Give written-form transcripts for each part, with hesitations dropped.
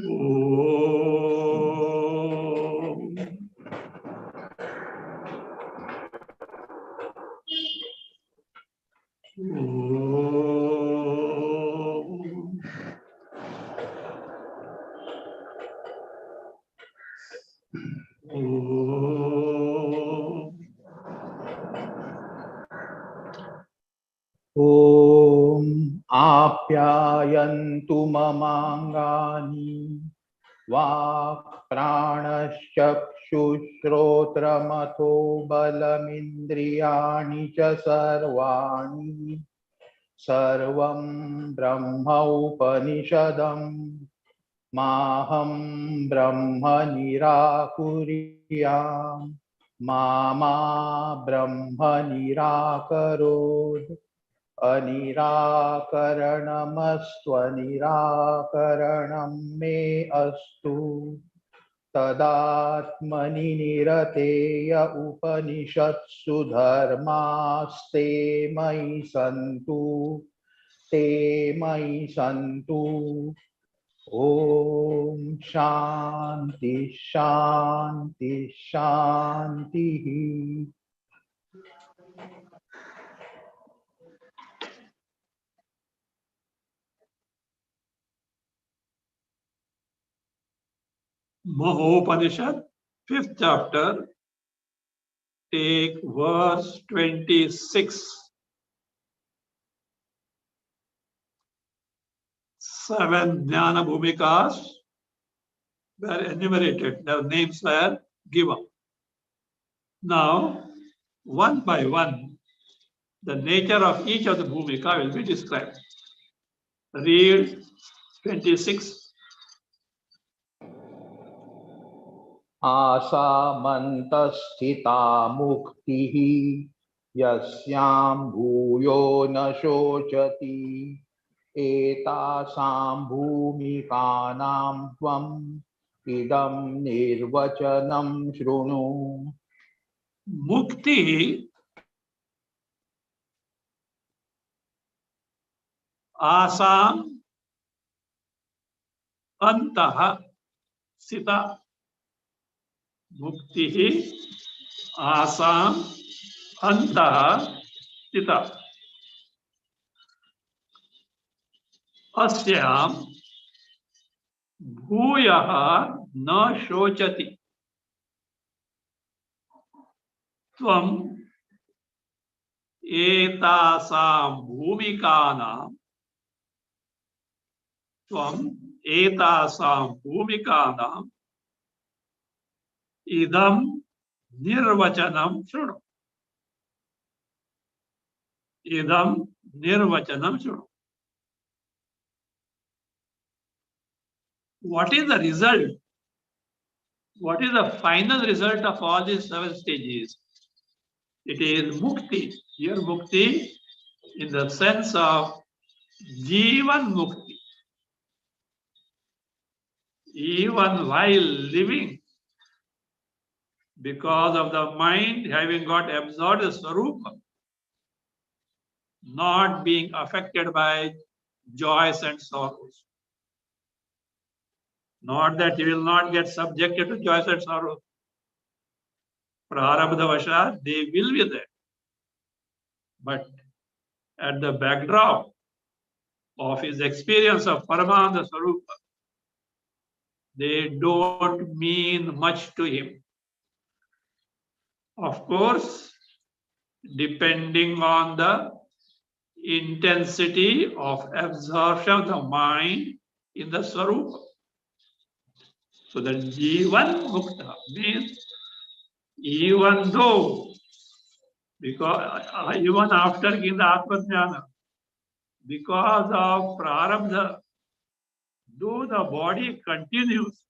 ॐ आप्यायन्तु ममाङ्गानि वाक्प्राणश्चक्षुश्रोत्रमथो बलमिन्द्रियाणि च सर्वाणि सर्वं ब्रह्मोपनिषदं माहं ब्रह्म निराकुर्याम् मा ब्रह्म निराकरोत् अनिराकरणमस्त्वनिराकरणं मे अस्तु तदात्मनि निरतेय उपनिषत्सु धर्मास्ते मयि सन्तु ते मयि सन्तु। ओम शांति शांति शांति। Mahopanisad, 5th chapter, take verse 26. 7 Jnana Bhumikas were enumerated, their names were given. Now, one by one, the nature of each of the Bhumika will be described. Read 26. आसामन्तस्थिता मुक्तिः यस्यां भूयो न शोचति एतासां भूमिकानां त्वम् इदं निर्वचनं शृणु। Mukti asam antaha sita. Mukti asam antaha sita. Asyam bhuyaha na shochati. Tvam etasam bhumikanam idam nirvachanam shruno. Idam nirvachanam shruno. What is the result? What is the final result of all these 7 stages? It is mukti. Here mukti in the sense of Jivan mukti. Even while living, because of the mind having got absorbed in Swarupa, not being affected by joys and sorrows. Not that he will not get subjected to joys and sorrows. Prarabdhavasha, they will be there. But at the backdrop of his experience of Paramananda Swarupa, they don't mean much to him. Of course, depending on the intensity of absorption of the mind in the Swarupa. So the Jivan Mukta means even though, because even after getting the Atmajnana, because of Prarabdha, though the body continues,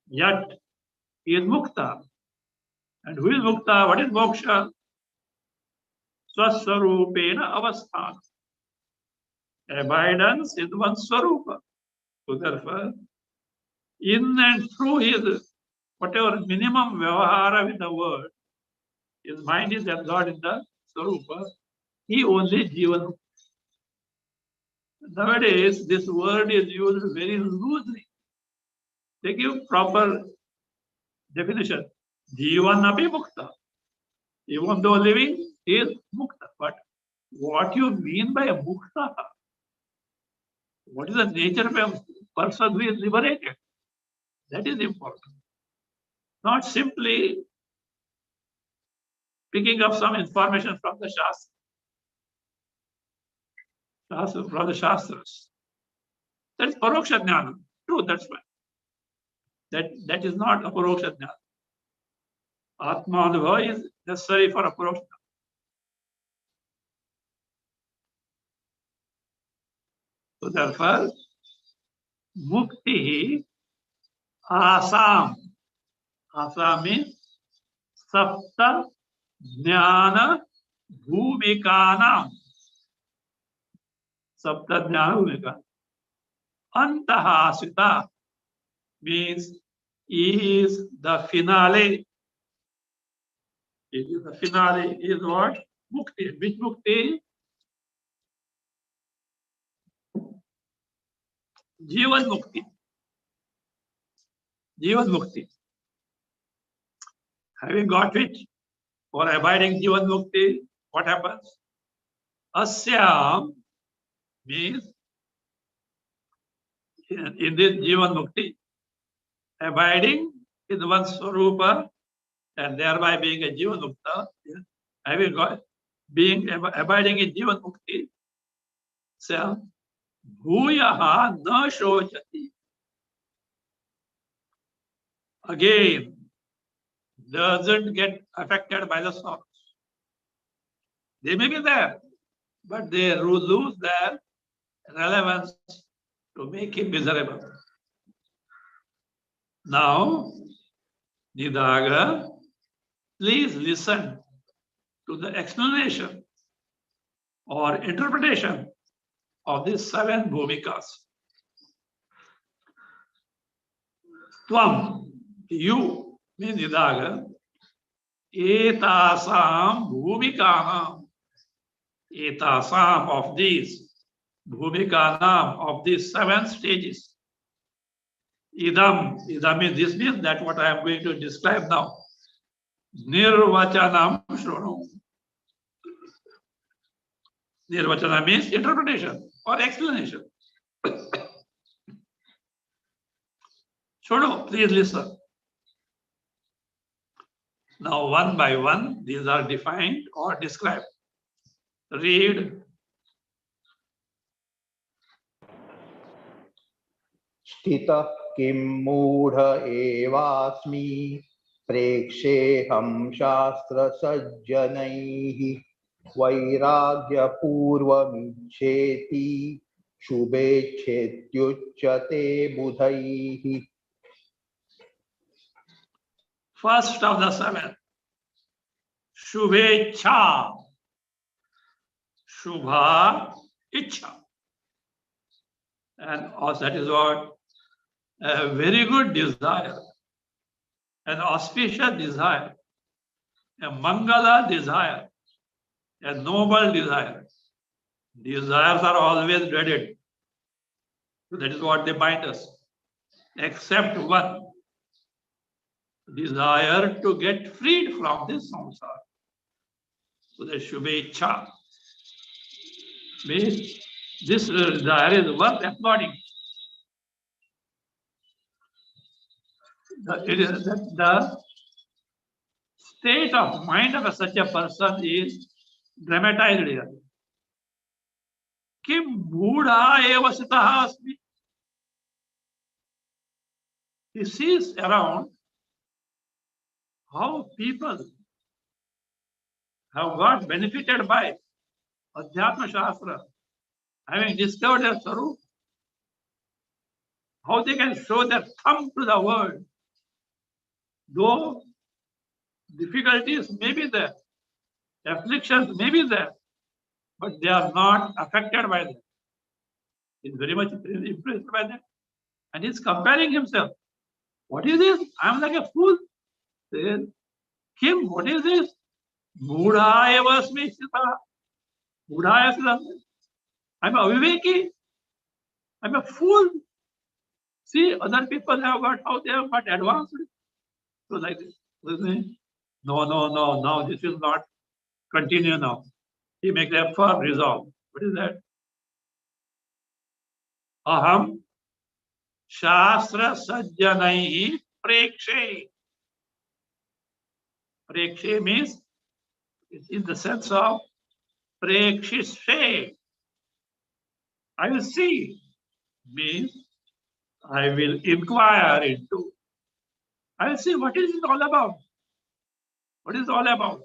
yet he is Mukta. And who is Mukta? What is Moksha? Swaswarupena avasthana. Abidance in one's Swarupa. So therefore, in and through his whatever minimum vyavahara with the world, his mind is absorbed in the Swarupa, he only Jivan. Nowadays, this word is used very loosely. They give proper definition. Jivanapi mukta. Even though living is mukta. But what you mean by a mukta? What is the nature of a person who is liberated? That is important. Not simply picking up some information from the from the Shastras. That is Paroksha Jnana. True, that's right. That is not a Paroksha Jnana. Atma Anubhava is necessary for a Paroksha Jnana. So therefore, Mukti Asam. Asam means Sapta Jnana Bhumikanam. Sapta Jnana Bhumika. Antahasita means is the finale. It is the finale. Is what? Mukti. Which Mukti? Jivan Mukti. Jivan Mukti. Having got it, for abiding Jivan Mukti, what happens? Asyam means in this Jivan Mukti, abiding in one's Swarupa and thereby being a Jivan Mukta, having got, abiding in Jivan Mukti, so Bhuyaha na shochati. Again, doesn't get affected by the sorrows. They may be there, but they lose their relevance to make him miserable. Now, Nidaga, please listen to the explanation or interpretation of these 7 bhumikas. Tvam, you, means Nidaga, etasam bhumikanam, etasam of these, bhumikanam of these 7 stages. Idam means this means that what I am going to describe now. Nirvachanam shrono. Nirvachana means interpretation or explanation. Shrono, please listen. Now, one by one, these are defined or described. Read. स्थितः किं मूढ एवास्मि प्रेक्षेऽहं शास्त्रसज्जनैः वैराग्यपूर्वमिच्छेति शुभेच्छेत्युच्यते बुधैः. First of the 7. Shubhecha. Shubha Ichha. And also that is what? A very good desire, an auspicious desire, a mangala desire, a noble desire. Desires are always dreaded. So that is what they bind us. Except one, desire to get freed from this samsara. So that should be ichha. Means this desire is worth applauding. It is the state of mind of such a person is dramatized here. Kim Buddha eva sitaha asmi. He sees around how people have got benefited by Adhyatma Shastra, having discovered their Sarup, how they can show their thumb to the world. Though difficulties may be there, afflictions may be there, but they are not affected by them. He is very much impressed by them. And he is comparing himself. What is this? I am like a fool. Says, Kim, what is this? Buddha eva asmi sita. Buddha eva. I am a viveki. I am a fool. See, other people have got how they have got advanced. So like this. No, no, no, now this will not continue now. He makes a firm resolve. What is that? Aham Shastra Sajjanai Prekshe. Prekshe means it's in the sense of Prekshishe. I will see. Means I will inquire into. I will see what is it all about. What is it all about?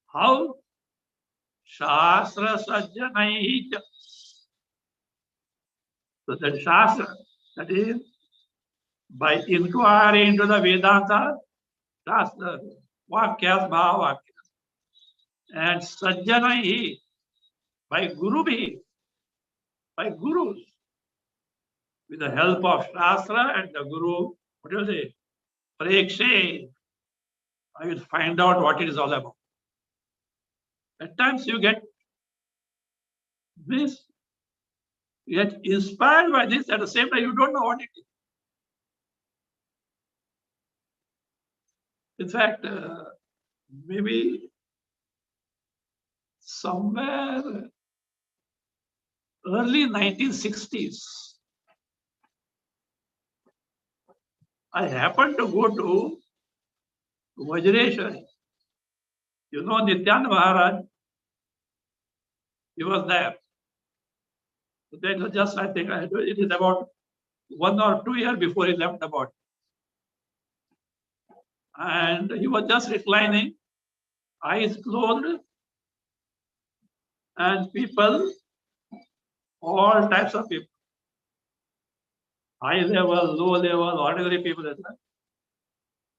How Shastra Sajjanai. So that Shastra, that is by inquiry into the Vedanta, Shastra, Vakyas, Mahavakyas, and Sajjanai, by Guru Bhi, by Gurus, with the help of Shastra and the Guru, what do you say? Prekshe, I will find out what it is all about. At times you get this, you get inspired by this, at the same time you don't know what it is. In fact, maybe somewhere early 1960s, I happened to go to Vajreshwari. You know Nityananda Maharaj, he was there. So that was just, I think, it is about 1 or 2 years before he left the body. And he was just reclining, eyes closed, and people, all types of people, high level, low level, ordinary people as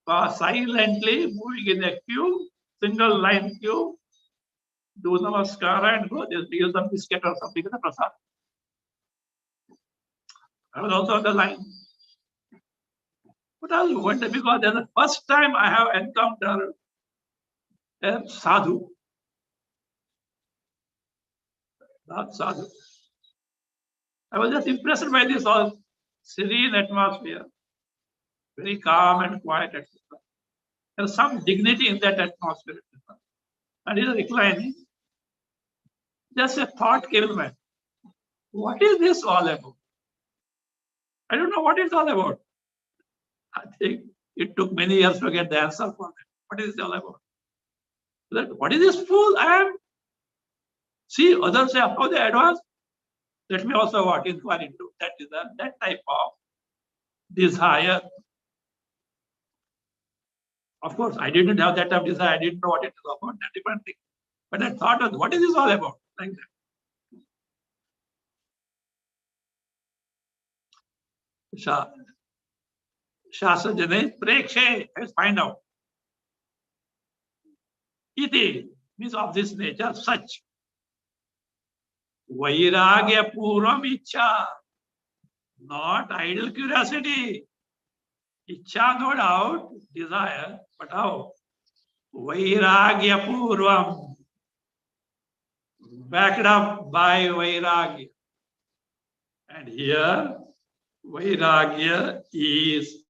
well, silently moving in a queue, single line queue, do namaskara and go, just give some biscuit or something as a prasad. I was also on the line. But I was wondering because that's the first time I have encountered a sadhu. Not sadhu. I was just impressed by this all serene atmosphere, very calm and quiet, etc. There's some dignity in that atmosphere, etc. And he's reclining. Just a thought came to me. What is this all about? I don't know what it's all about. I think it took many years to get the answer for that. What is it all about? That, what is this fool I am? See, others say how they advance. Let me also what inquire into. That is that type of desire. Of course, I didn't have that type of desire. I didn't know what it is about. That different thing. But I thought of what is this all about? Like that. Shastra Jane Prekshe, let's find out. Iti means of this nature, such. Vairagya Puram Icha, not idle curiosity. Icha, no doubt, desire, but how? Vairagya Purvam, backed up by Vairagya. And here, Vairagya is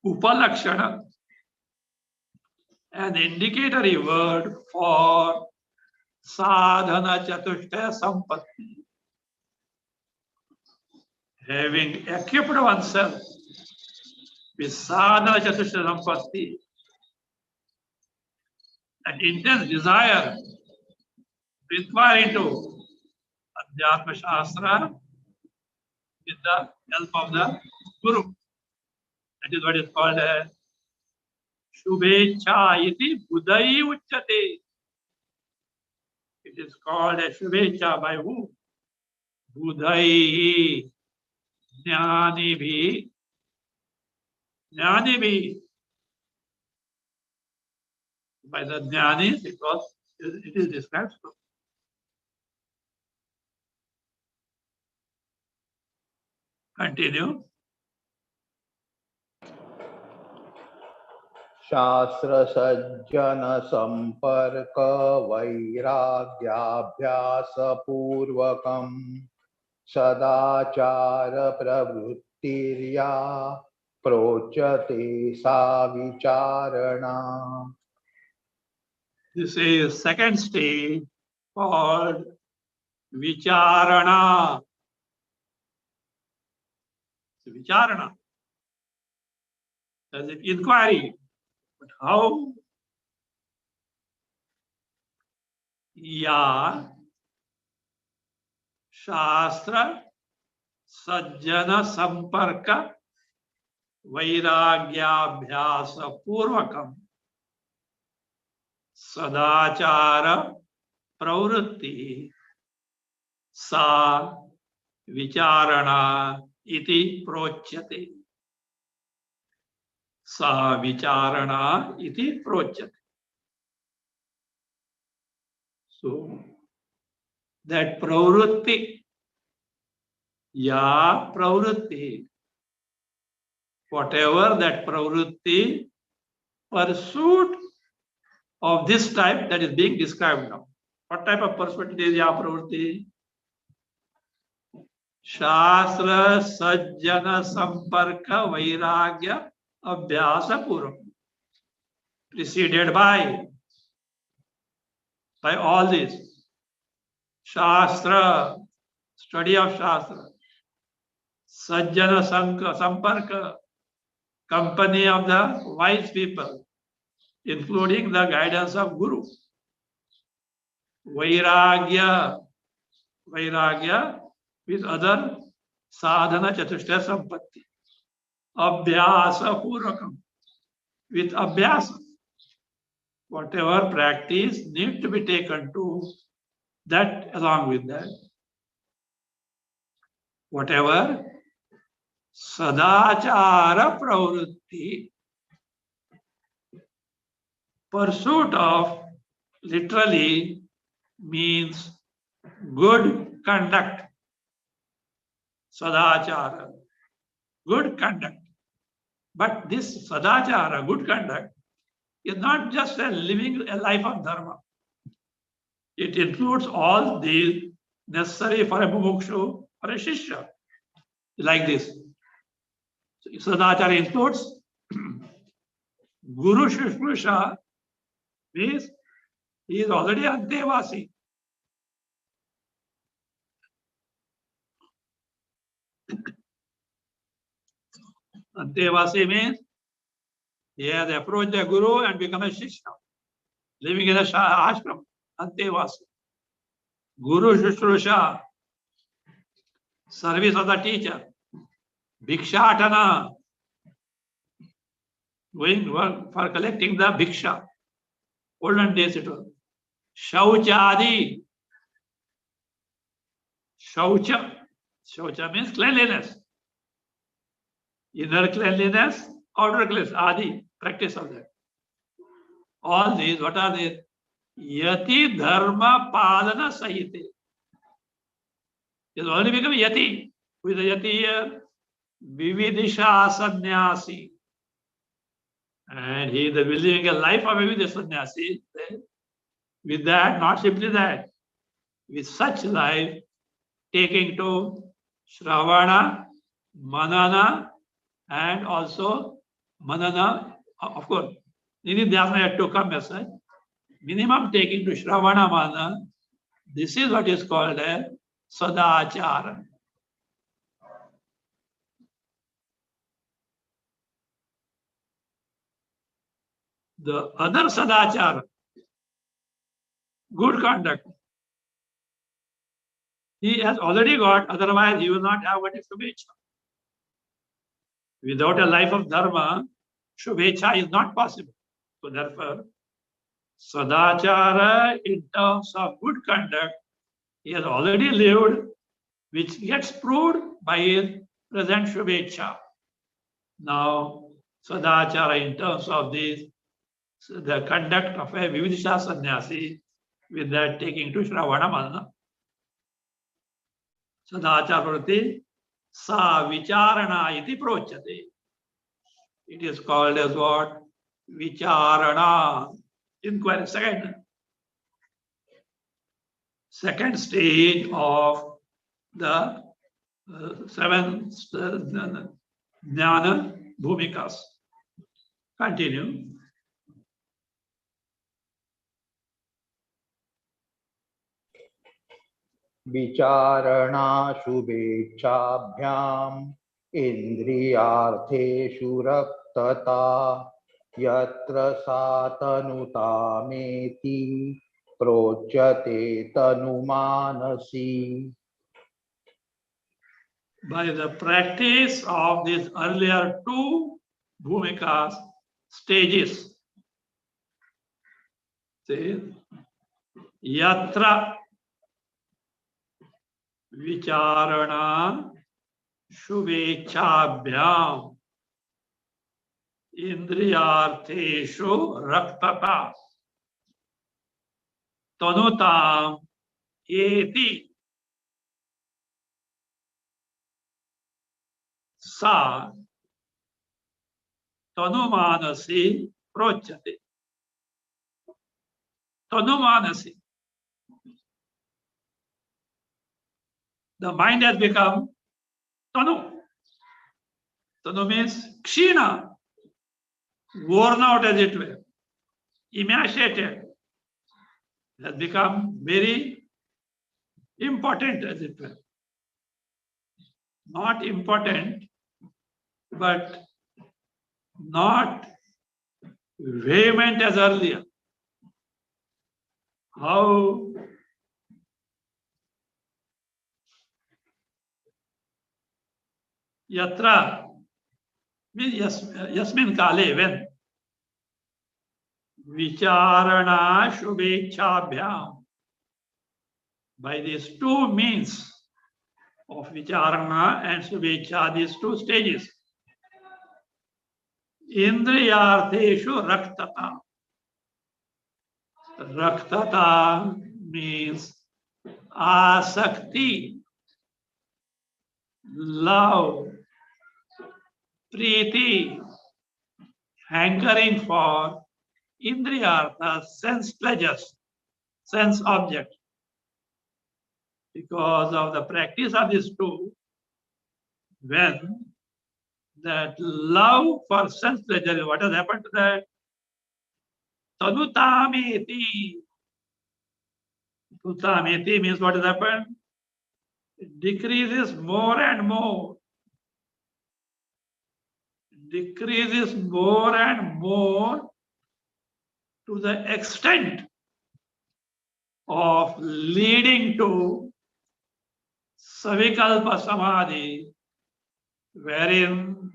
Upalakshana, an indicatory word for sadhana chatushtaya sampatti. Having equipped oneself with sadhana chatushtaya sampatti, an intense desire to inquire into Adhyatma Shastra with the help of the Guru. That is what is called as Shubhecha iti Budai Uchate. It is called as Shubhecha by who? Budai Jnanibhi. Jnanibhi. By the Jnanis, it is described so. Continue. शास्त्र सज्जन संपर्क वैराग्याभ्यास पूर्वकम सदाचार प्रवृत्तिर्या प्रोच्यते सा विचारणा. This is second stage called vicharana. So vicharana, as if inquiry. But how? Ya shastra sajjana samparka vairagyabhyasa purvakam sadachara pravrutti sa vicharana iti prochyate. Sa vicharana iti prochyate. So that pravrutti, ya pravrutti, whatever that pravrutti, pursuit of this type that is being described now. What type of pursuit is ya pravrutti? Shastra sajjana samparka vairagya abhyasa purva. Preceded by all this. Shastra, study of Shastra. Sajjana samparka, company of the wise people, including the guidance of Guru. Vairagya, with other sadhana chatushtaya sampatti. Abhyasa purvakam, with abhyasa. Whatever practice need to be taken to that, along with that. Whatever sadachara pravrutti, pursuit of literally means good conduct. Sadachara, good conduct. But this sadachara, good conduct, is not just living a life of dharma. It includes all the necessary for a mumukshu or a shishya. Like this. So, sadachara includes Guru Shushrusa, means he is already Antevasi. Antevasi means he has approached the Guru and become a Shishya, living in a ashram, Antevasi. Guru Shushrusa, service of the teacher. Bhikshatana, going work for collecting the bhiksha. Olden days it was. Shauchadi. Shaucha. Shaucha means cleanliness. Inner cleanliness, outer cleanliness, adi, practice of that. All these, what are these? Yati dharma padana sahite. He has only become yati. Who is the yati here? Vividisha sannyasi. And he is living a life of Vividisha sannyasi. With that, not simply that, with such life, taking to Shravana, Manana, and also Manana, of course, Nididhyasana had to come as such. Minimum taking to Shravana, Manana, this is what is called a Sadachara. The other Sadachara, good conduct, he has already got, otherwise he will not have what is Shubhecha. Without a life of Dharma, Shubhecha is not possible. So therefore, Sadachara in terms of good conduct, he has already lived, which gets proved by his present Shubhecha. Now, Sadachara in terms of this, the conduct of a Vividisha sannyasi, with that taking to Shravana Manana. Sadachara prati sa vicharana iti prochyate. It is called as what? Vicharana. Inquiry. Second stage of the seven jnana bhumikas. Continue. विचारणा शुभेच्छाभ्याम इंद्रियार्थेषु रक्तता यत्र सातनुतामेति प्रोच्यते तनुमानसी. By the practice of these earlier two bhumikas stages, say, yatra vicharana shubhechabhyam indriyartheshu raktata tanutam eti sa tanumanasi prochate. Tanumanasi. The mind has become tanu. Tanu means kshina, worn out as it were, emaciated, has become very important as it were. Not important, but not vehement as earlier. How yatra means yasmin kale, when vicharana shubhechabhyam, by these two means of vicharana and shubhecha, these two stages, indriyartheshu raktata. Raktata means asakti, love, priti, hankering for indriyartha, sense pleasures, sense objects. Because of the practice of these two, when that love for sense pleasure, what has happened to that? Tanutameti. Tanutameti means what has happened? It decreases more and more. Decreases more and more to the extent of leading to savikalpa samadhi, wherein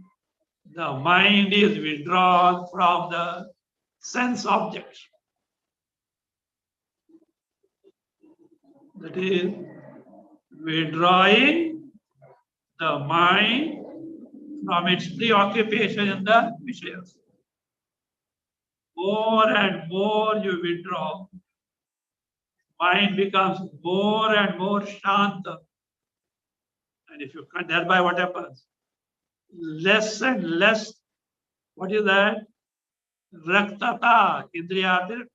the mind is withdrawn from the sense objects. That is, withdrawing the mind from its preoccupation in the vishayas. More and more you withdraw, mind becomes more and more shanta. And if you can, thereby what happens? Less and less, what is that? Raktata, indriya,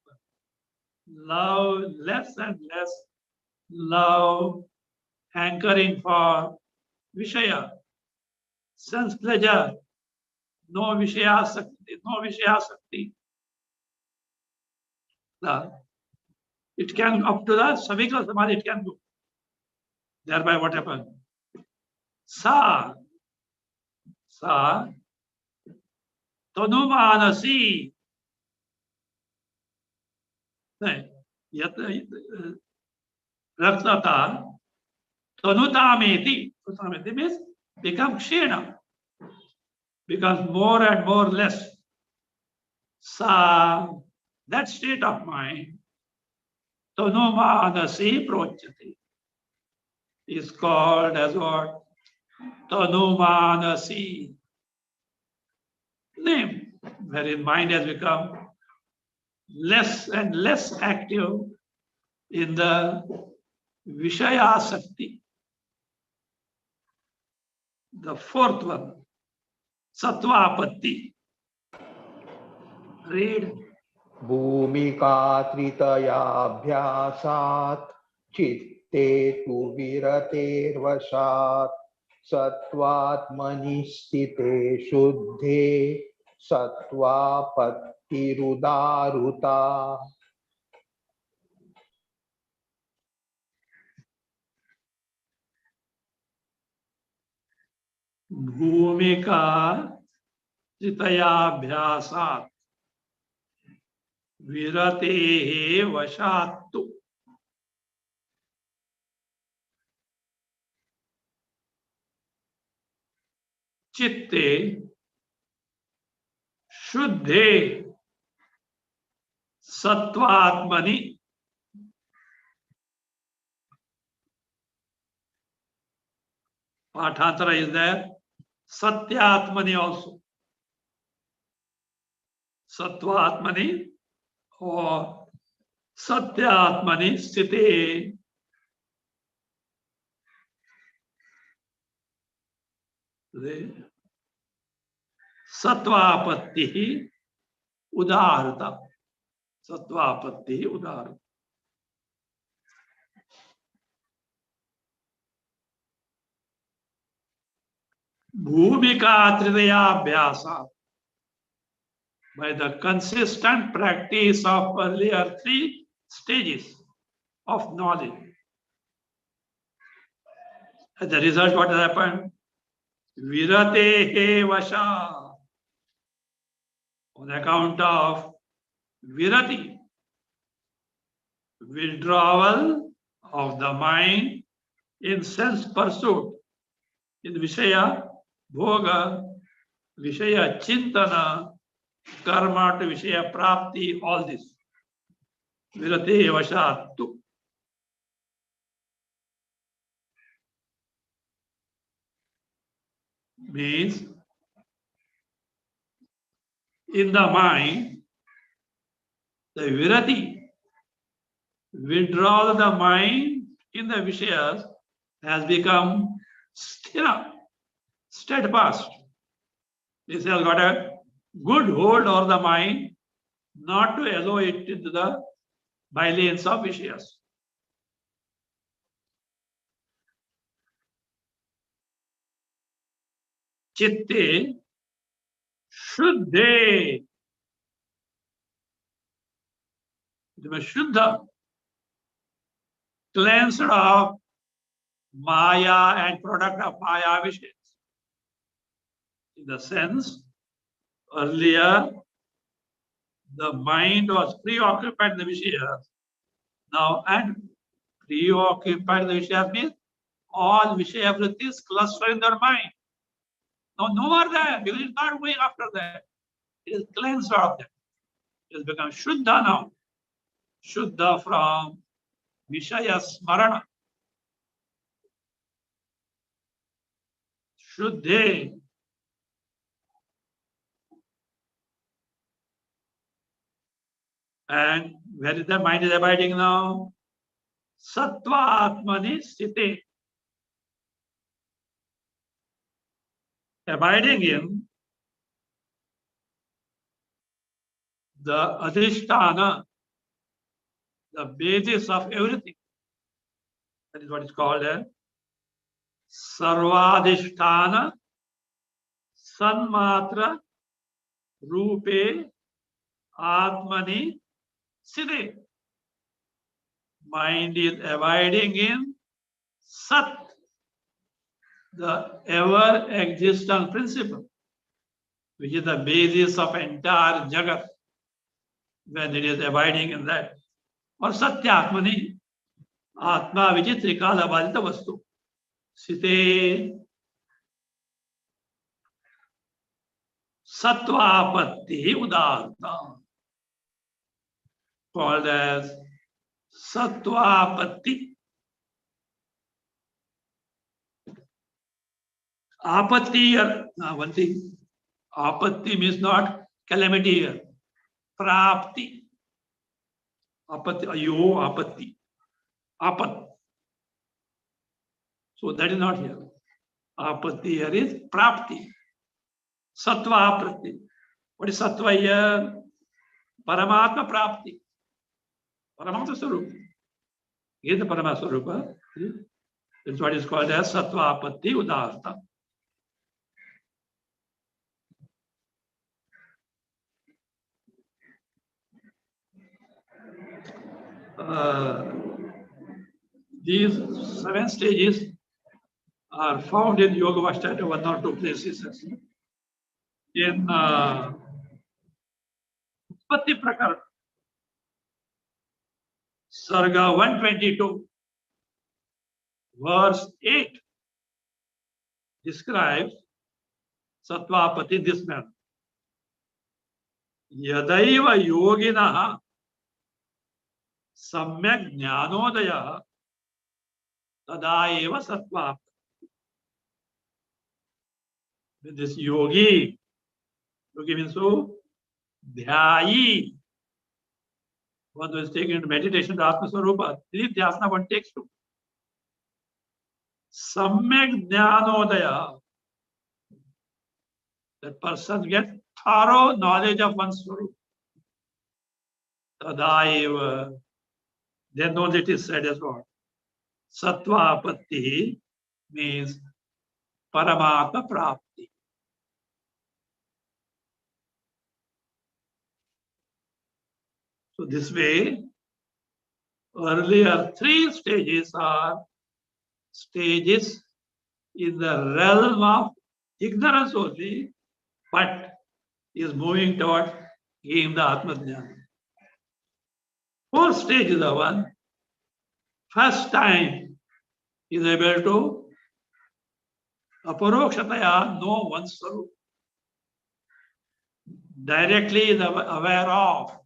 love, less and less love, hankering for vishaya, sense pleasure, no vishaya sakti, no vishaya sakti. It can up to the savikal samadhi, it can go. Thereby what happens? Sa tanumanasi. Raktata tanutameti. Tanutameti means become kshena, becomes more and more less. Sa, that state of mind, tanumanasi prochati, is called as what? Tanumanasi. Name, wherein mind has become less and less active in the Vishaya Sakti. The fourth one, Sattvapatti. Read. भूमिका त्रितयाभ्यासात् चित्ते तु विरतेर्वशात् सत्वात्मनि स्थिते शुद्धे सत्वापत्तिरुदारुता भूमिका त्रितयाभ्यासात् विरतेः वशात्तु चित्ते शुद्धे सत्वात्मनि पाठांतर is there satyatmani also sattvatmani or satyatmani sthite सत्वापत्ति उदाहरता सत्वापत्ति उदाहरण भूमिका त्रिदयाभ्यास by the consistent practice of earlier 3 stages of knowledge. As a result, what has happened? Viratehe vasha. On account of virati, withdrawal of the mind in sense pursuit, in Vishaya Bhoga, Vishaya Chintana, Karma to Vishaya Prapti, all this. Virate Vashattu. Means in the mind, the virati, withdrawal of the mind in the Vishayas has become sthira, steadfast. This has got a good hold over the mind, not to allow it into the bylanes of Vishayas. Chitte Shuddhe. The Shuddha, cleansed of Maya and product of Maya Vishayas. In the sense, earlier the mind was preoccupied in the Vishayas. Now, and preoccupied in the Vishayas means all Vishaya vrittis cluster in their mind. Now, no more there, because it's not going after that. It is cleansed of them. It has become Shuddha now. Shuddha from Vishaya Smarana. Shuddhe. And where is the mind is abiding now? Sattva Atmani Sthite. Abiding in the Adhisthana, the basis of everything. That is what is called a Sarvadhisthana Sanmatra Rupe Atmani Sthite. Mind is abiding in Sat, the ever-existent principle, which is the basis of entire Jagat, when it is abiding in that. Or Satyatmani, Atma, which is Trikala Bhajita Vastu. Sthite Sattvapatti Udarta, called as Sattvapatti. Apatti here, one thing, apatti means not calamity here. Prapti. Apatti, ayo, apatti. Apat. So that is not here. Apatti here is prapti. Sattva prapti. What is sattva here? Paramatma prapti. Paramatma Swarupa. Here is the Paramatma Swarupa. It's what is called as Sattvapatti Udarta. These 7 stages are found in Yoga Vashtata 1 or 2 places. In Utpatti Prakarana, Sarga 122, verse 8 describes Sattvapati in this manner. Yadaiva yoginaha samyak jnanodaya tadaeva sattvapati. With this yogi means who? Dhyayi. One who is taken into meditation to Atma Swarupa. This dhyasana one takes to. Samyak jnanodaya. That person gets thorough knowledge of one's Swarupa. Tadaeva. Then knows it is said as what? Sattvapatti means Paramatma Prapti. So this way, earlier 3 stages are stages in the realm of ignorance only, but is moving towards gaining the Atma-jnana. 4th stage is the one, first time is able to aparokshataya know one's Swarupa. Directly is aware of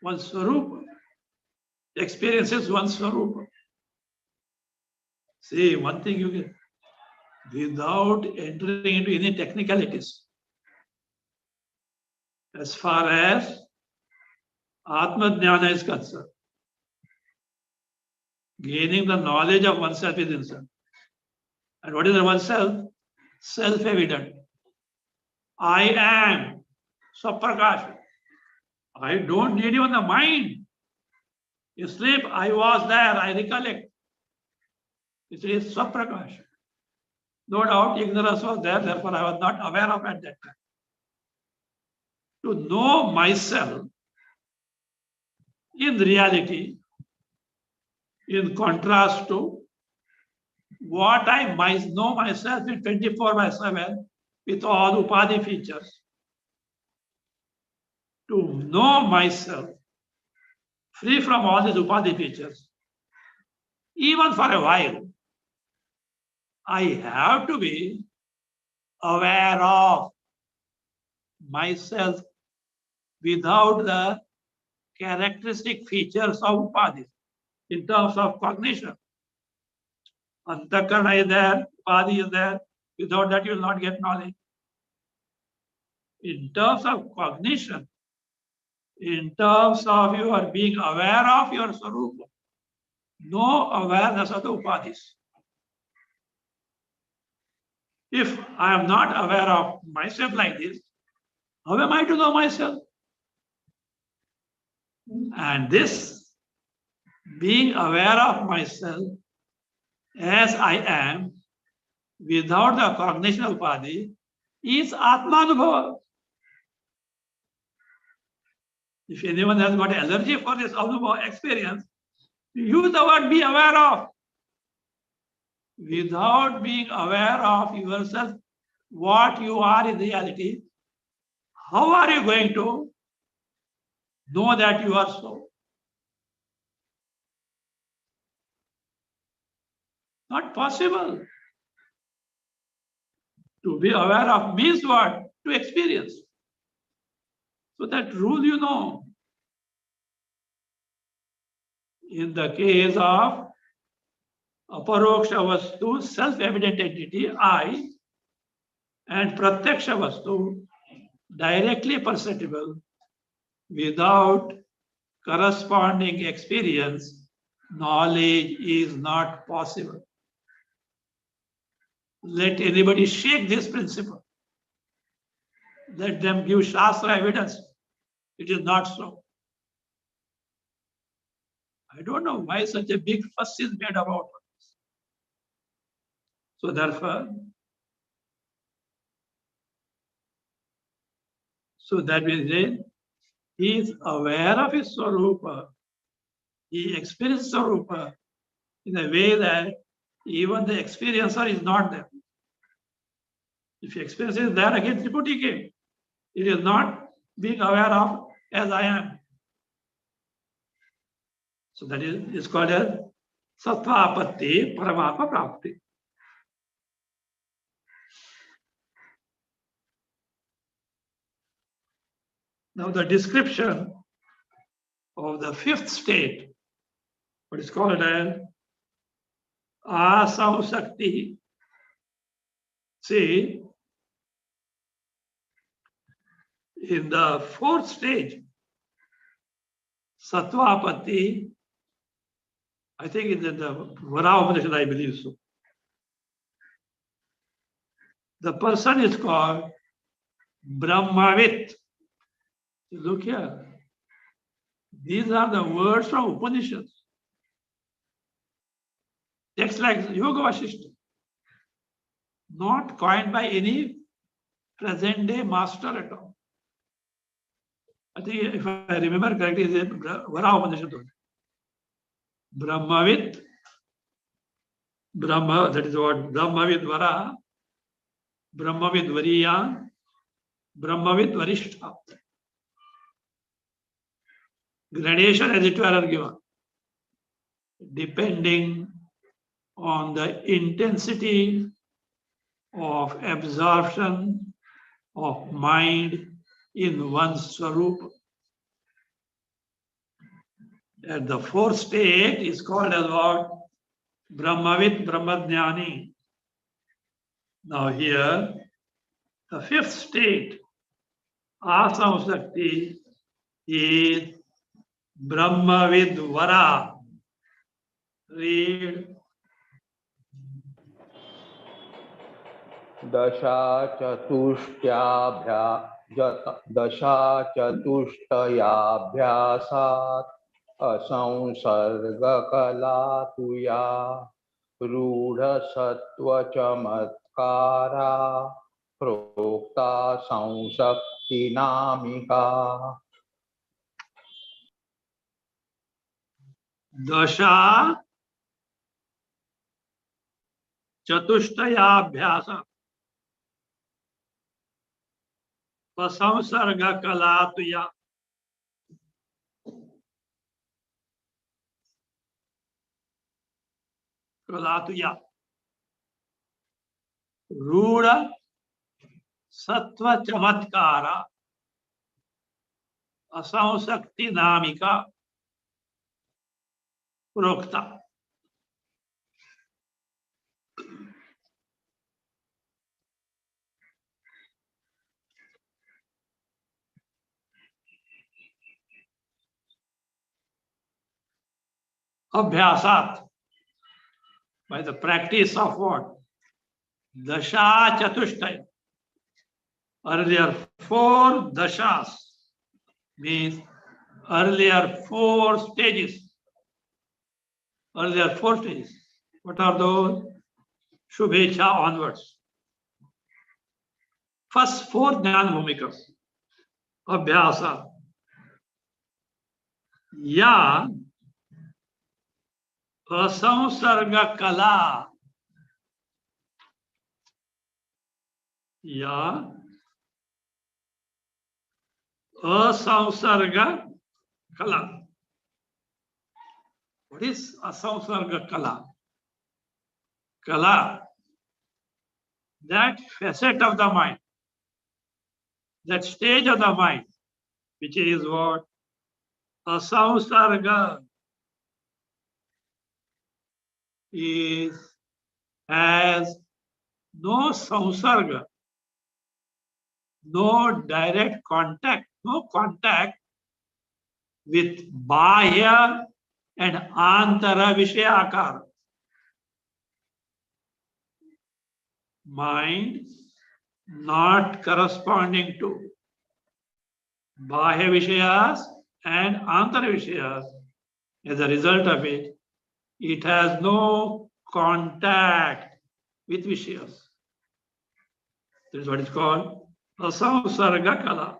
one's Swarupa, experiences one's Swarupa. See, one thing you get, without entering into any technicalities, as far as Atma-jnana is concerned, gaining the knowledge of oneself is inside. And what is the oneself? Self-evident. I am Swaprakash. I don't need even the mind. You sleep, I was there, I recollect. It is Swaprakash. No doubt ignorance was there, therefore I was not aware of at that time. To know myself in reality, in contrast to what I might know myself in 24/7 with all Upadhi features. To know myself free from all these Upadhi features, even for a while, I have to be aware of myself without the characteristic features of Upadhi in terms of cognition. Antakarana is there, Upadhi is there. Without that, you will not get knowledge. In terms of cognition, in terms of you are being aware of your Swarupa, no awareness of the Upadhis. If I am not aware of myself like this, how am I to know myself? And this, being aware of myself as I am, without the cognition of Upadhi, is Atmanubhava. If anyone has got allergy for this Anubhava experience, use the word be aware of. Without being aware of yourself, what you are in reality, how are you going to know that you are so? Not possible. To be aware of means what? To experience. So that rule you know. In the case of aparoksha vastu, self-evident entity, I, and pratyaksha vastu, directly perceptible, without corresponding experience, knowledge is not possible. Let anybody shake this principle. Let them give Shastra evidence. It is not so. I don't know why such a big fuss is made about it. So therefore, that means he is aware of his Swarupa. He experiences Swarupa in a way that even the experiencer is not there. If he experiences there, again Triputty came. It is not being aware of as I am. So that is called as Sattvapatti Paramatma Prapti. Now the description of the fifth state, what is called as Asausakti. See, in the fourth stage, Sattvapatti, I think in the Mahopanisad, I believe so. The person is called Brahmavit. Look here. These are the words from Upanishads. Text like Yoga Vasishtha. Not coined by any present day master at all. I think if I remember correctly, it's Mahopanisad. Brahmavit, Brahma, that is what Brahmavit Vara, Brahmavit Variya, Brahmavit Varishtha. Gradation as it were are given, depending on the intensity of absorption of mind in one's Swarupa. At the fourth state is called as what? Brahmavit Brahmajnani. Now here, the fifth state, Asamsakti, is Brahmavid Vara. Read. दशाचतुष्टयाभ्यासात् असंसर्गकलातुया रूढसत्त्वचमत्कारा प्रोक्ता संशक्तिनामिका. Dasha Chatushtayabhyasa Pasamsarga Kalatuya. Kalatuya. Ruda Sattva Chamatkara Asausakti Namika Prokta. Abhyasat, by the practice of what? Dasha Chatushtaya. Earlier 4 dashas means earlier 4 stages. Earlier 4 stages. What are those? Shubhecha onwards. First 4 Jnana Bhumikas. Abhyasa. Ya Asamsarga Kala. Ya Asamsarga Kala. What is Asamsarga Kala? Kala, that facet of the mind, that stage of the mind, which is what? Asamsarga has no samsarga, no direct contact, no contact with bahya and antara vishayakara. Mind not corresponding to bahya vishayas and antara vishayas. As a result of it, it has no contact with Vishayas. That is what is called Asamsarga Kala.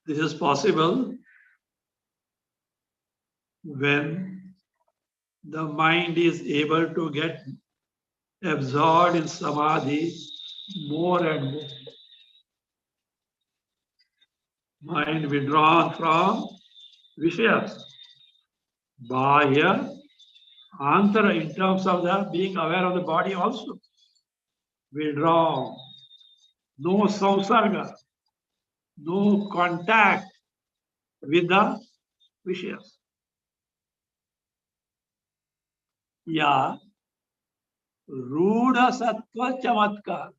This is possible when the mind is able to get absorbed in samadhi more and more. Mind withdrawn from Vishayas. Bahya, Antara, in terms of the being aware of the body also. Withdrawn. No samsarga. No contact with the Vishayas. Ya, Ruda Sattva Chamatkar.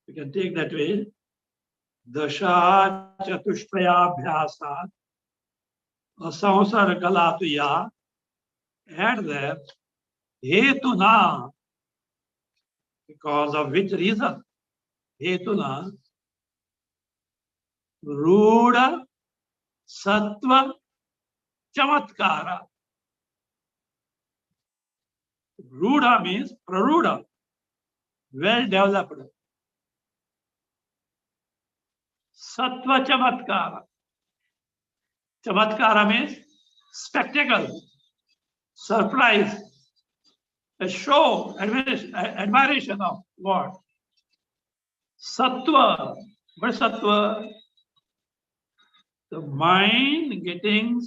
You can take that way. Dasha Chatushpraya Abhyasat Asamsar Galatuya. Add there Hetuna. Because of which reason? Hetuna. Ruda Sattva Chamatkara. Ruda means praruda, well developed. Sattva Chamatkara. Chamatkara means spectacle, surprise, a show, admiration of what? Sattva. What is sattva? The mind getting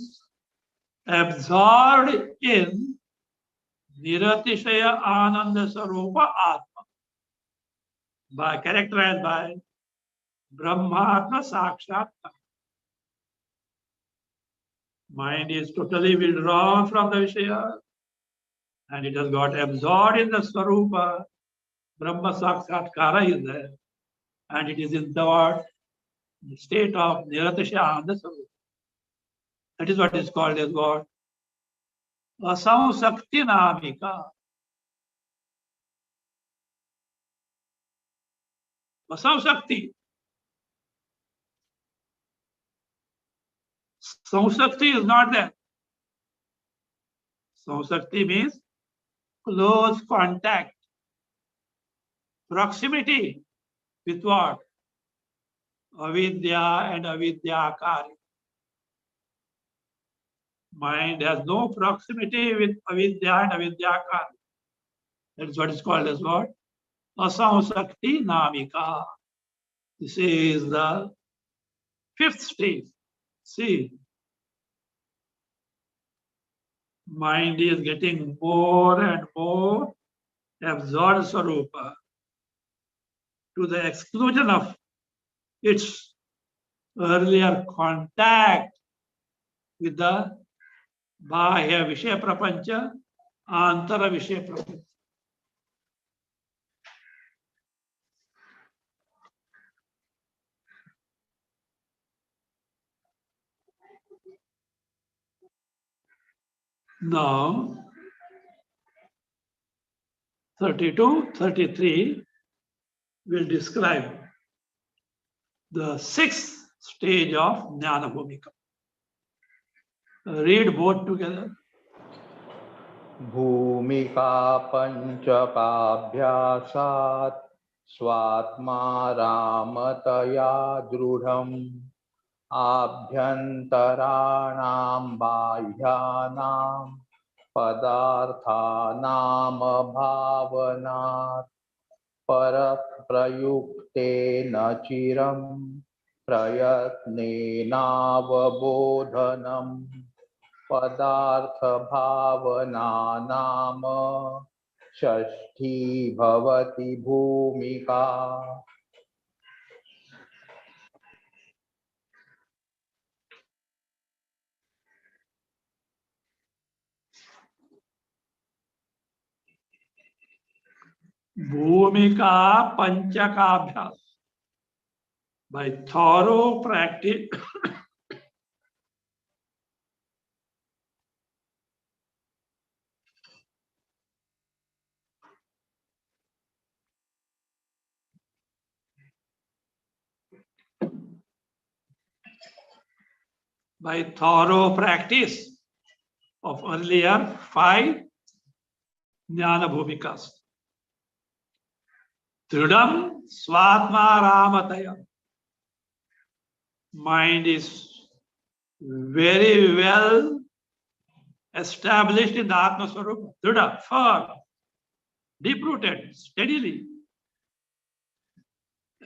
absorbed in Niratishaya Ananda Sarupa Atma, by characterized by Brahmatma Sakshat. Mind is totally withdrawn from the Vishaya and it has got absorbed in the Swarupa. Brahma Sakshatkara is there and it is in the state of Niratishya Ananda Sarupa. That is what is called as what? Asamsakti Namika. Asamsakti. Samsakti is not there. Samsakti means close contact, proximity with what? Avidya and avidyakari. Mind has no proximity with avidya and avidyakari. That is what is called as what? Asamsakti Namika. This is the fifth stage. See, mind is getting more and more absorbed Swarupa to the exclusion of its earlier contact with the Bahya Vishaya Prapancha, Antara Vishaya Prapancha. Now, 32, 33 will describe the sixth stage of Jnana Bhumika. Read both together. भूमिका पंचकाभ्यासात् स्वात्मा रामतया दृढम् आभ्यन्तराणां बाह्यानां पदार्थानां भावनात् परप्रयुक्तेन चिरं प्रयत्नेनावबोधनम् पदार्थभावनानां षष्ठी भवति भूमिका. Bhumika Panchakabhyas. By thorough practice, by thorough practice of earlier 5 Jnana Bhumikas. Tridam Swatma Ramataya. Mind is very well established in the Atma Swarupa. Trida, firm, deep rooted, steadily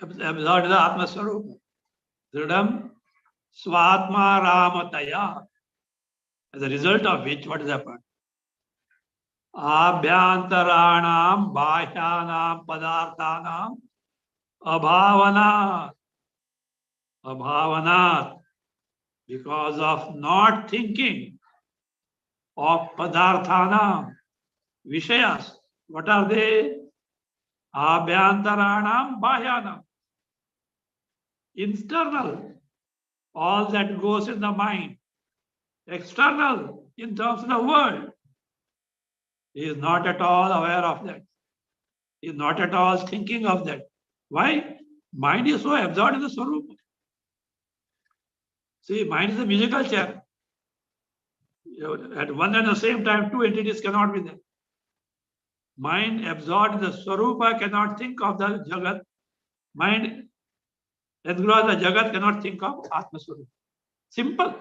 absorbed in the Atma Swarupa. Tridam Swatma Ramataya. As a result of which, what has happened? Abhyantaranam Bhashyanam Padarthanam Abhavanat. Abhavanat. Because of not thinking of Padarthanam, Vishayas. What are they? Abhyantaranam Bhashyanam. Internal. All that goes in the mind. External, in terms of the world. He is not at all aware of that. He is not at all thinking of that. Why? Mind is so absorbed in the Swarupa. See, mind is a musical chair. At one and the same time, two entities cannot be there. Mind absorbed in the Swarupa cannot think of the Jagat. Mind engrossed in the Jagat cannot think of Atma Swarupa. Simple.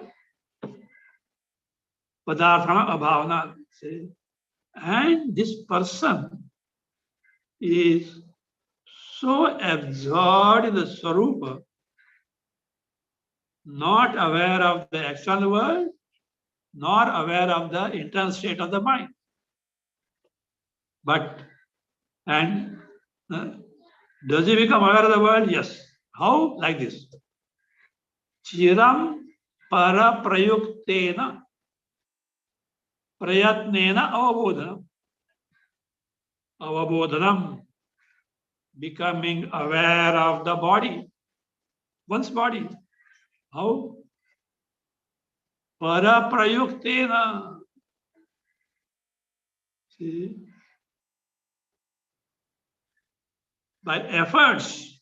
Padarthana abhavana. See? And this person is so absorbed in the Swarupa, not aware of the external world, nor aware of the internal state of the mind. But, and does he become aware of the world? Yes. How? Like this. Chiram para prayuktena prayatnena avabodhanam. Avabodhanam. Becoming aware of the body. One's body. How? Para prayuktena. See? By efforts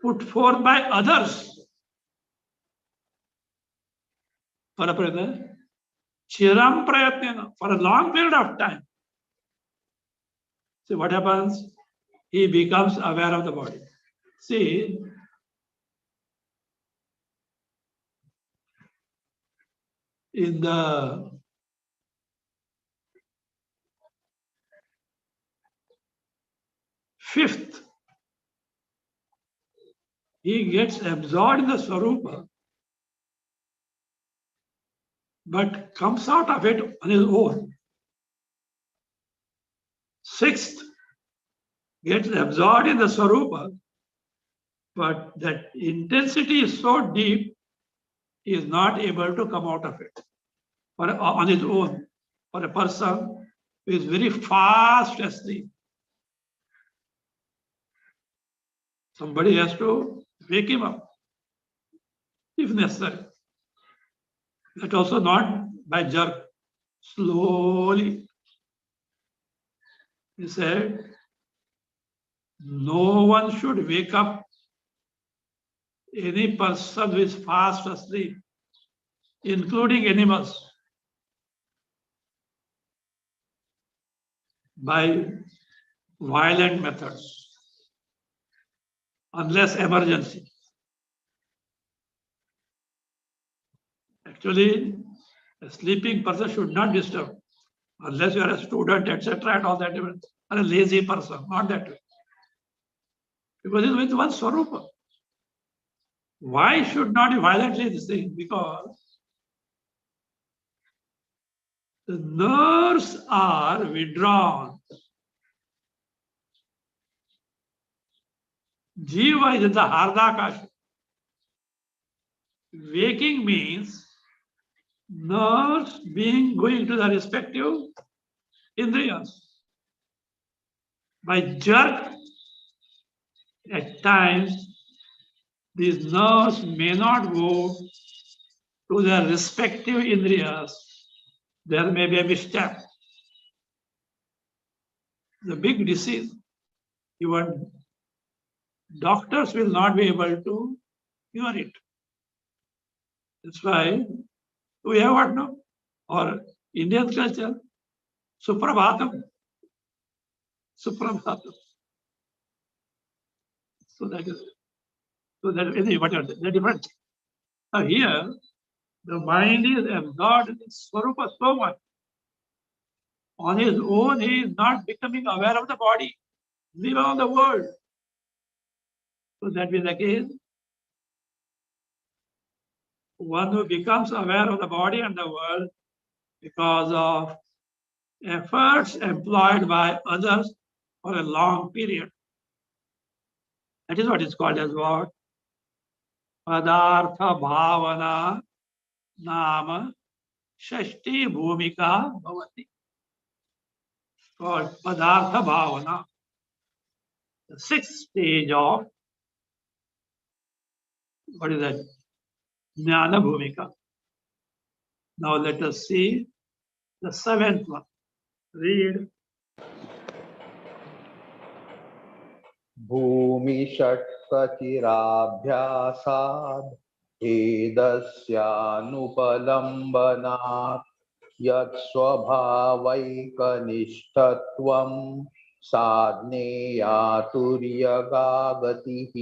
put forth by others. Para prayatnena. Chiram prayatnena. For a long period of time. See what happens? He becomes aware of the body. See, in the fifth, he gets absorbed in the Swarupa, but comes out of it on his own. Sixth, gets absorbed in the Swarupa, but that intensity is so deep, he is not able to come out of it on his own. For a person who is very fast asleep, somebody has to wake him up, if necessary. That also not by jerk, slowly. He said, no one should wake up any person who is fast asleep, including animals, by violent methods, unless emergency. Actually, a sleeping person should not disturb, unless you are a student, etc., and all that, or a lazy person, not that way. Because it's with one Swarupa. Why should not be violently this thing? Because the nerves are withdrawn. Jiva is in the Hardakasha. Waking means nerves going to the respective indriyas. By jerk, at times, these nerves may not go to their respective indriyas. There may be a misstep. The big disease. Even doctors will not be able to cure it. That's why we have what now? Or Indian culture, Suprabhatam. Suprabhatam. So that is the difference. Now here, the mind is absorbed in Swarupa so much. On his own, he is not becoming aware of the body, live on the world. So that is the case. One who becomes aware of the body and the world because of efforts employed by others for a long period. That is what is called as what? Padartha bhavana nama shashti bhumika bhavati. Called Padartha bhavana. The sixth stage of what is that? Jnana bhumika. Now let us see the seventh one. Read. भूमिषट्कचिराभ्यासाद् भेदस्यानुपलम्बनात् यत्स्वभावैकनिष्ठत्वं साज्ञेयातुर्यगागतिः.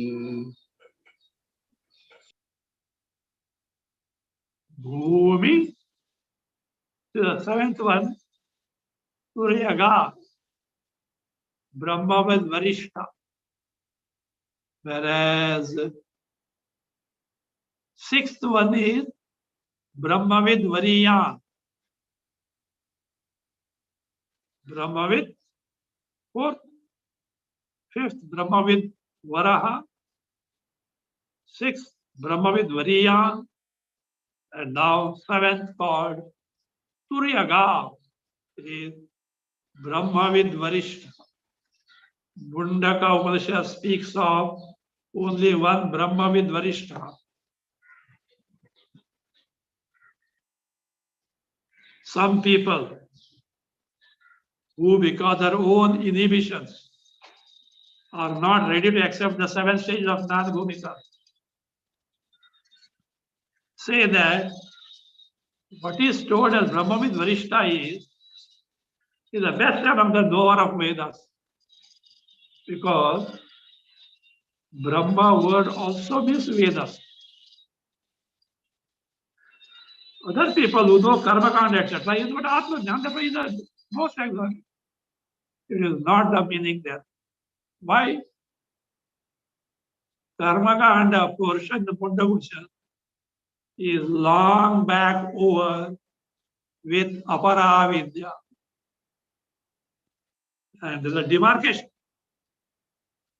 Bhumi. The seventh one. Suryaga. Brahmavid Varishta. Whereas sixth one is Brahmavid Variyan. Brahmavid. Fourth. Fifth Brahmavid Varaha. Sixth Brahmavid Variyan. And now seventh called Suryaga. It is Brahmavid Varishta. Mundaka Upanishad speaks of only one Brahmavid Varishta. Some people who, because their own inhibitions, are not ready to accept the seven stages of Jnana Bhumika, say that what is told as Brahmavid Varishta is the best among the knower of Vedas. Because Brahma word also means Vedas. Other people who know Karma Kanda, etc., is what Atma Jnana is the most exact. It is not the meaning there. Why? Karma Kanda portion, the Pundabhusha, is long back over with Aparavidya. And there's a demarcation.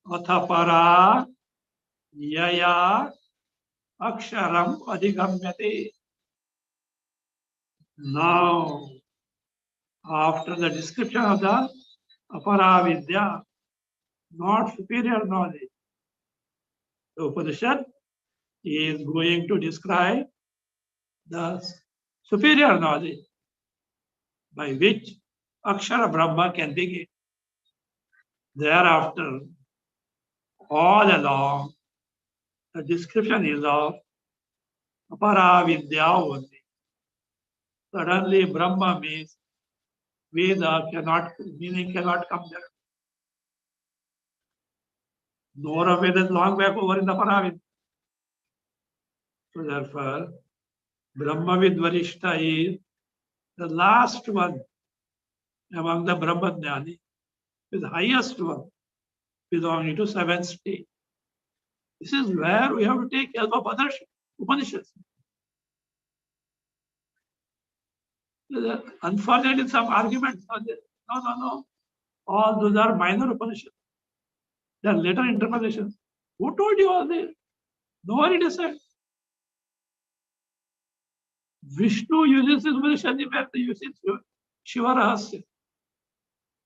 Athapara yaya aksharam adhigamyate. Now, after the description of the Aparavidya, not superior knowledge, the Upanishad is going to describe the superior knowledge by which Akshara Brahma can begin. Thereafter, all along, the description is of Aparavidya only. Suddenly, Brahma means Veda meaning cannot come there. Nor of Veda is long back over in the Aparavidya. So therefore, Brahmavid Varishta is the last one among the Brahmajnani, the highest one, belonging to seventh stage. This is where we have to take help of other Upanishads. Unfortunately, some arguments are there. No. All those are minor Upanishads. They are later interpretations. Who told you all this? Nobody decided. Vishnu uses this Upanishad where they use Shiva Rahasya.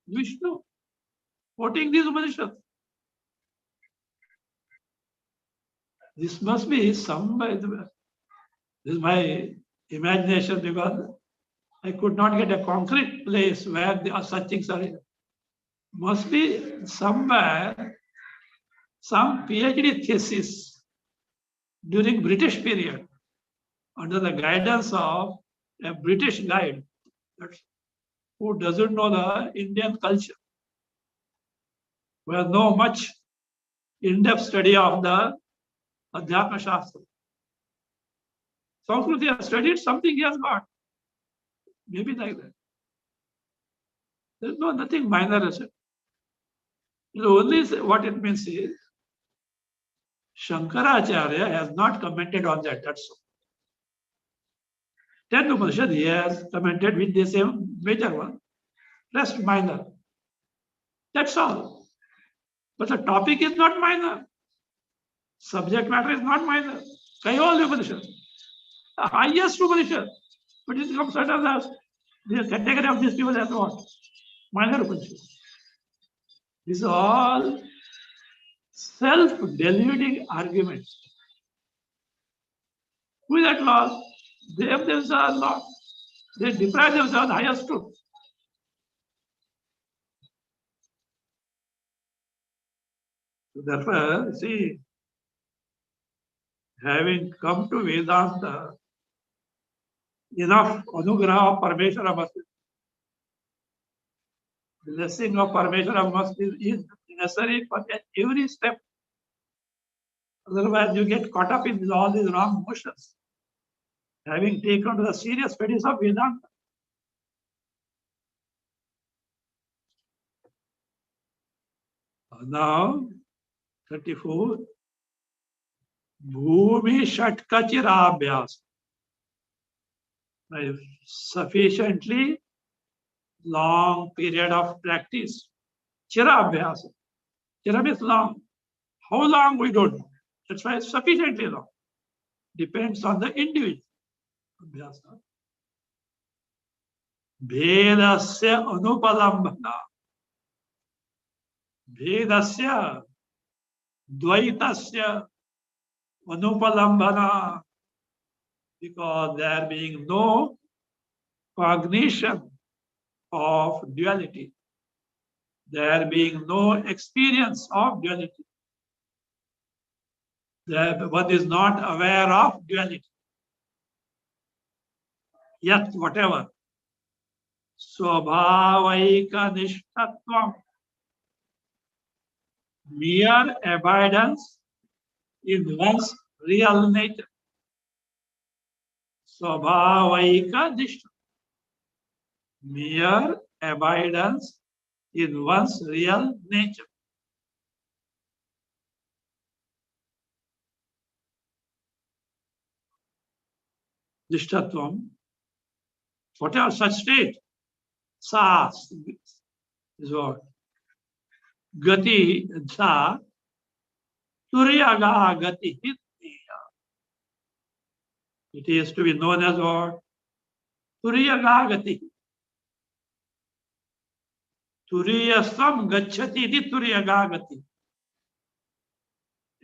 Vishnu quoting these Upanishads. This must be somewhere. This is my imagination because I could not get a concrete place where such things are. Must be somewhere some PhD thesis during British period under the guidance of a British guide who doesn't know the Indian culture, who has no much in-depth study of the Adhyatma Shastra. Sanskrit he has studied, something he has got. Maybe like that. There's nothing minor as it. Only what it means is Shankaracharya has not commented on that. That's all. 10 Upanishad he has commented with the same major one, rest minor. That's all. But the topic is not minor. Subject matter is not minor. All Upanishad. The highest Upanishad. But it becomes certain as the category of these people as what? Minor Upanishad. These are all self-deluding arguments. Who is at loss? They themselves are lost. They deprive themselves of the highest truth. So therefore, see, having come to Vedanta, enough anugraha of Parmeshwara must be. Blessing of Parmeshwara must is necessary for every step. Otherwise, you get caught up in all these wrong motions. Having taken to the serious studies of Vedanta. Now, 34. Bhumi Shatkachirabhyas. Sufficiently long period of practice. Chirabhyas. Chira means long. How long we don't know. That's why it's sufficiently long. Depends on the individual. Abhyasa. Bhedasya anupalambhana. Bhedasya dvaitasya anupalambhana. Because there being no cognition of duality. There being no experience of duality. One is not aware of duality. Yet, whatever. Swabhavaika nishtatvam. Mere abidance in one's real nature. Swabhavaika nishtatvam. Mere abidance in one's real nature. Nishtatvam. Whatever such state, Sas is what? Gati, Sa, Turiyaga Gati Hitniya. It is to be known as what? Turiyaga Gati. Turiyasam Gachati Iti Turiyaga Gati.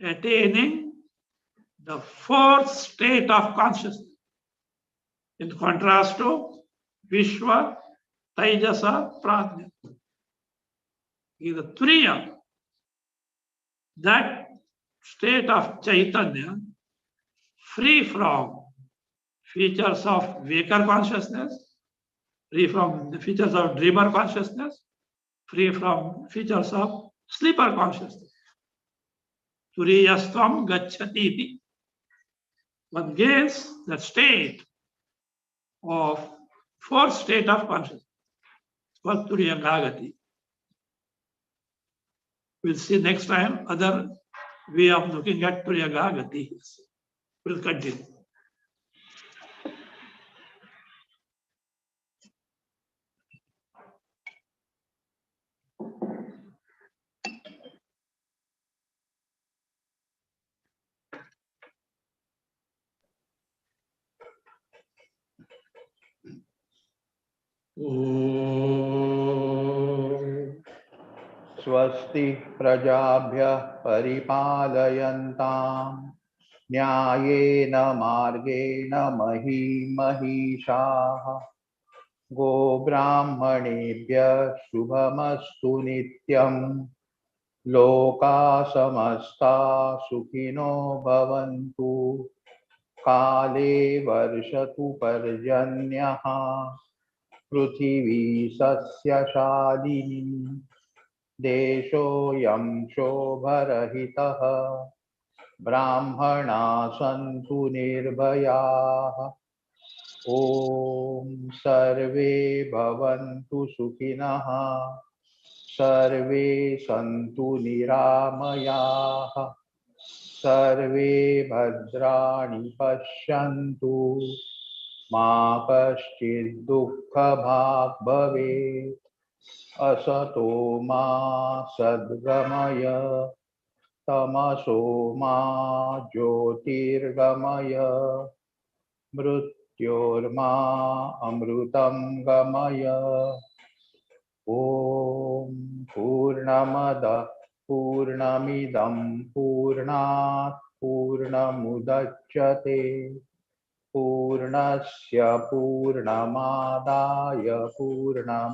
Attaining the fourth state of consciousness. In contrast to Vishwa, Taijasa, Prajna. In the Turiya, that state of Chaitanya, free from features of waker consciousness, free from the features of dreamer consciousness, free from features of sleeper consciousness. Turiyastvam gacchati. One gains that state of fourth state of consciousness. It's called Turiyagagati. We'll see next time other way of looking at Turiyagagati. We'll continue. स्वस्ति प्रजाभ्यः परिपालयन्ताम् न्यायेन मार्गेण महीं महिषाः गोब्राह्मणेभ्यः शुभमस्तु नित्यम् लोकाः समस्ताः सुखिनो भवन्तु काले वर्षतु पर्जन्यः पृथिवी सस्यशालिनी देशोऽयं क्षोभरहितः ब्राह्मणा सन्तु निर्भयाः ॐ सर्वे भवन्तु सुखिनः सर्वे सन्तु निरामयाः सर्वे भद्राणि पश्यन्तु मा कश्चित् दुःखभाग् भवेत् असतो मा सद्गमय तमसो मा ज्योतिर्गमय मृत्योर्मा अमृतं गमय ॐ पूर्णमदः पूर्णमिदं पूर्णात् पूर्णमुदच्यते पूर्णस्य पूर्णमादाय पूर्णमेवावशिष्यते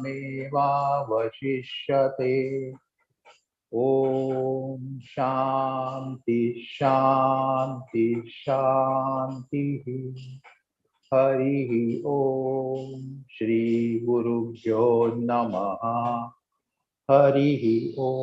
ॐ शान्ति शान्ति शान्तिः हरिः ॐ श्री गुरुभ्यो नमः हरिः ॐ